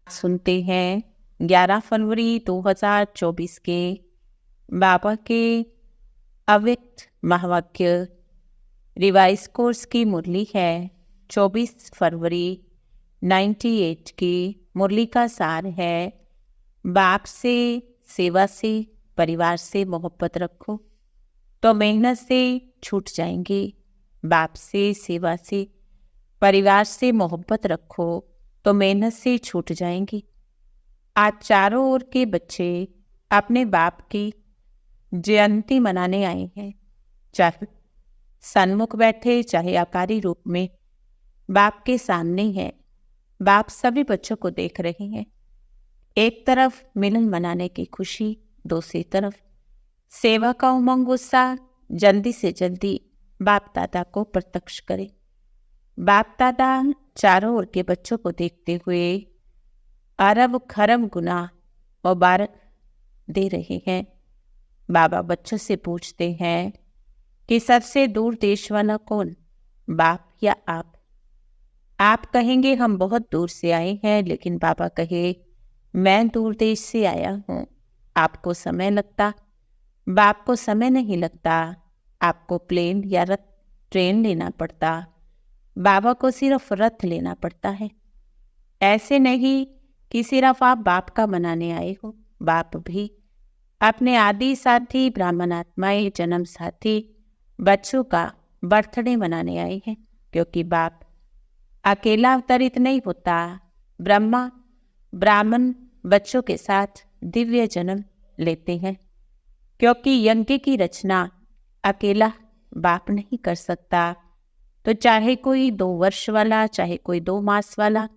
सुनते हैं 11 फरवरी 2024 के बाबा के अव्यक्त महावाक्य रिवाइज कोर्स की मुरली है 24 फरवरी 98 की। मुरली का सार है, बाप से, सेवा से, परिवार से मोहब्बत रखो तो मेहनत से छूट जाएंगे। बाप से, सेवा से, परिवार से मोहब्बत रखो तो मेहनत से छूट जाएंगी। आज चारों ओर के बच्चे अपने बाप की जयंती मनाने आए हैं, चाहे सन्मुख बैठे चाहे आकारी रूप में बाप के सामने है। बाप सभी बच्चों को देख रहे हैं। एक तरफ मिलन मनाने की खुशी, दूसरी तरफ सेवा का उमंग उत्साह। जल्दी से जल्दी बाप दादा को प्रत्यक्ष करें। बाप दादा चारों ओर के बच्चों को देखते हुए अरब खरब गुना मुबारक दे रहे हैं। बाबा बच्चों से पूछते हैं कि सबसे दूर देश वाला कौन, बाप या आप? आप कहेंगे हम बहुत दूर से आए हैं, लेकिन बाबा कहे मैं दूर देश से आया हूँ। आपको समय लगता, बाप को समय नहीं लगता। आपको प्लेन या रथ ट्रेन लेना पड़ता, बाबा को सिर्फ रथ लेना पड़ता है। ऐसे नहीं कि सिर्फ आप बाप का मनाने आए हो। बाप भी अपने आदि साथी ब्राह्मण आत्माएं, जन्म साथी बच्चों का बर्थडे मनाने आए हैं, क्योंकि बाप अकेला अवतरित नहीं होता। ब्रह्मा ब्राह्मण बच्चों के साथ दिव्य जन्म लेते हैं, क्योंकि यज्ञ की रचना अकेला बाप नहीं कर सकता। तो चाहे कोई 2 वर्ष वाला, चाहे कोई 2 मास वाला,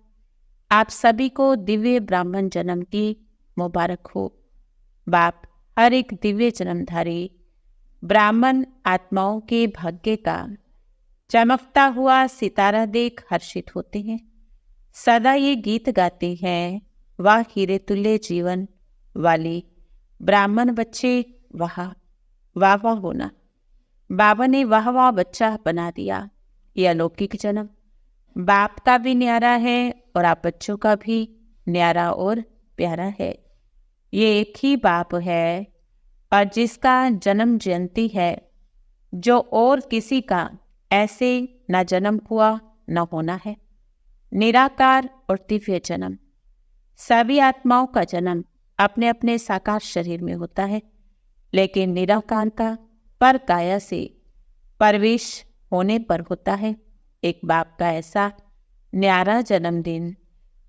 आप सभी को दिव्य ब्राह्मण जन्म की मुबारक हो। बाप हर एक दिव्य जन्मधारी ब्राह्मण आत्माओं के भाग्य का चमकता हुआ सितारा देख हर्षित होते हैं। सदा ये गीत गाते हैं, वाह हीरे तुल्य जीवन वाले ब्राह्मण बच्चे, वाह वाह वाह होना। बाबा ने वाह वाह बच्चा बना दिया। ये अलौकिक जन्म बाप का भी न्यारा है और आप बच्चों का भी न्यारा और प्यारा है। ये एक ही बाप है और जिसका जन्म जयंती है, जो और किसी का ऐसे न जन्म हुआ न होना है। निराकार और दिव्य जन्म। सभी आत्माओं का जन्म अपने अपने साकार शरीर में होता है, लेकिन निराकार का पर काया से प्रवेश होने पर होता है। एक बाप का ऐसा न्यारा जन्मदिन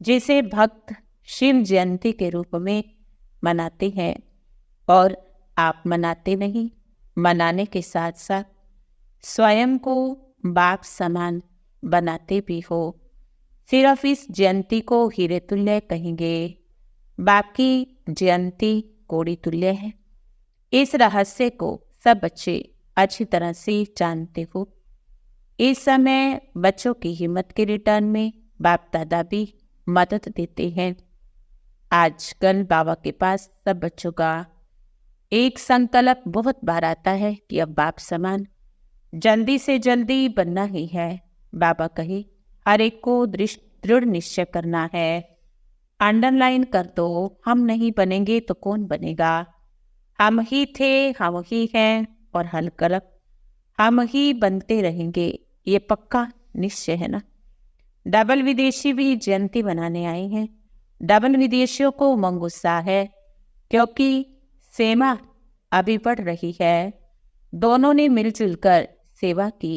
जिसे भक्त शिव जयंती के रूप में मनाते हैं, और आप मनाते नहीं, मनाने के साथ साथ स्वयं को बाप समान बनाते भी हो। सिर्फ इस जयंती को हीरे तुल्य कहेंगे। बाप की जयंती कोड़ी तुल्य है। इस रहस्य को सब बच्चे अच्छी तरह से जानते हो। इस समय बच्चों की हिम्मत के रिटर्न में बाप दादा भी मदद देते हैं। आजकल बाबा के पास सब बच्चों का एक संकल्प बहुत बार आता है कि अब बाप समान जल्दी से जल्दी बनना ही है। बाबा कहे हर एक को दृढ़ निश्चय करना है। अंडरलाइन कर दो, हम नहीं बनेंगे तो कौन बनेगा। हम ही थे, हम ही हैं और हल करब हम ही बनते रहेंगे, ये पक्का निश्चय है ना। डबल विदेशी भी जयंती बनाने आए हैं। डबल विदेशियों को उमंग उत्साह है, क्योंकि सेवा अभी बढ़ रही है। दोनों ने मिलजुल कर सेवा की।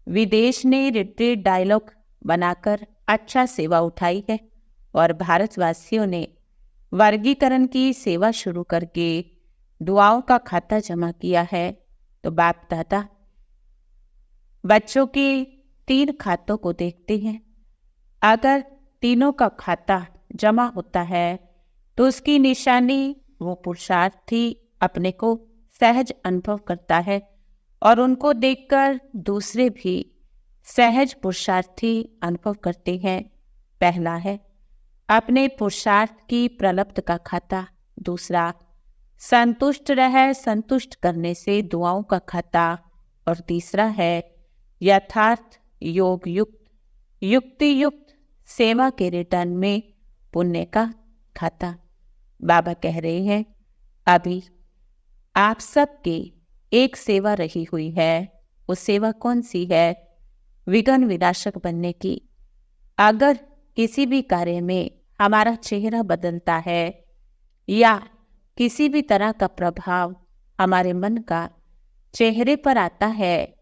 विदेश ने रिट्रीट डायलॉग बनाकर अच्छा सेवा उठाई है, और भारतवासियों ने वर्गीकरण की सेवा शुरू करके दुआओं का खाता जमा किया है। तो बाप दादा बच्चों के 3 खातों को देखते हैं। अगर तीनों का खाता जमा होता है तो उसकी निशानी वो पुरुषार्थी अपने को सहज अनुभव करता है, और उनको देखकर दूसरे भी सहज पुरुषार्थी अनुभव करते हैं। पहला है अपने पुरुषार्थ की प्रलब्ध का खाता। दूसरा संतुष्ट रह संतुष्ट करने से दुआओं का खाता। और तीसरा है यथार्थ योग युक्त युक्ति युक्त सेवा के रिटर्न में पुण्य का खाता। बाबा कह रहे हैं, अभी आप सबकी एक सेवा रही हुई है। वो सेवा कौन सी है? विघ्न विनाशक बनने की। अगर किसी भी कार्य में हमारा चेहरा बदलता है या किसी भी तरह का प्रभाव हमारे मन का चेहरे पर आता है,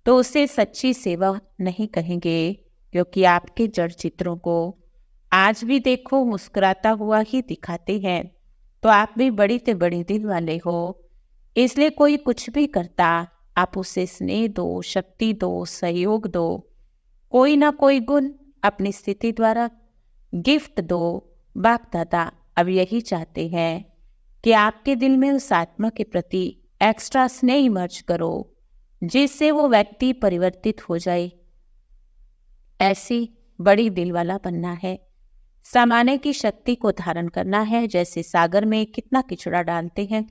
तो उसे सच्ची सेवा नहीं कहेंगे, क्योंकि आपके जड़ चित्रों को आज भी देखो मुस्कुराता हुआ ही दिखाते हैं। तो आप भी बड़ी से बड़ी दिल वाले हो, इसलिए कोई कुछ भी करता आप उसे स्नेह दो, शक्ति दो, सहयोग दो, कोई ना कोई गुण अपनी स्थिति द्वारा गिफ्ट दो। बाप दादा अब यही चाहते हैं कि आपके दिल में उस आत्मा के प्रति एक्स्ट्रा स्नेह इमर्ज करो, जिससे वो व्यक्ति परिवर्तित हो जाए। ऐसी बड़ी दिल वाला बनना है, समाने की शक्ति को धारण करना है। जैसे सागर में कितना किचड़ा डालते हैं,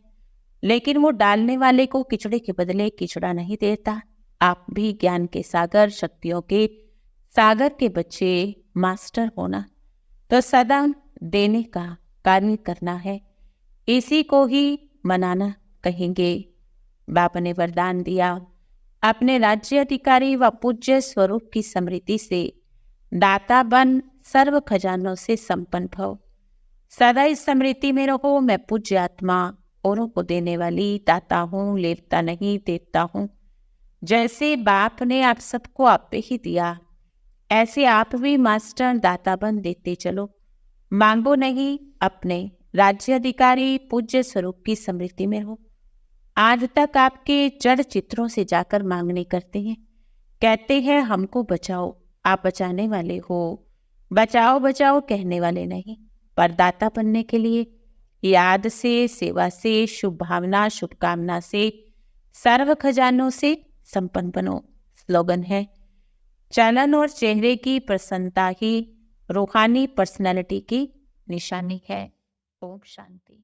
लेकिन वो डालने वाले को किचड़े के बदले किचड़ा नहीं देता। आप भी ज्ञान के सागर, शक्तियों के सागर के बच्चे, मास्टर होना तो सदा देने का कार्य करना है। इसी को ही मनाना कहेंगे। बाबा ने वरदान दिया, अपने राज्य अधिकारी व पूज्य स्वरूप की स्मृति से दाता बन सर्व खजानों से संपन्न भव। सदा इस स्मृति में रहो, मैं पूज्य आत्मा औरों को देने वाली दाता हूँ, लेता नहीं देता हूँ। जैसे बाप ने आप सबको आप पे ही दिया, ऐसे आप भी मास्टर दाता बन देते चलो। मांगो नहीं, अपने राज्य अधिकारी पूज्य स्वरूप की स्मृति में हो। आज तक आपके जड़ चित्रों से जाकर मांगने करते हैं, कहते हैं हमको बचाओ। आप बचाने वाले हो, बचाओ बचाओ कहने वाले नहीं। पर दाता बनने के लिए याद से, सेवा से, शुभ भावना, शुभकामना से, सर्व खजानों से संपन्न बनो। स्लोगन है, चलन और चेहरे की प्रसन्नता ही रूहानी पर्सनालिटी की निशानी है। ओम शांति।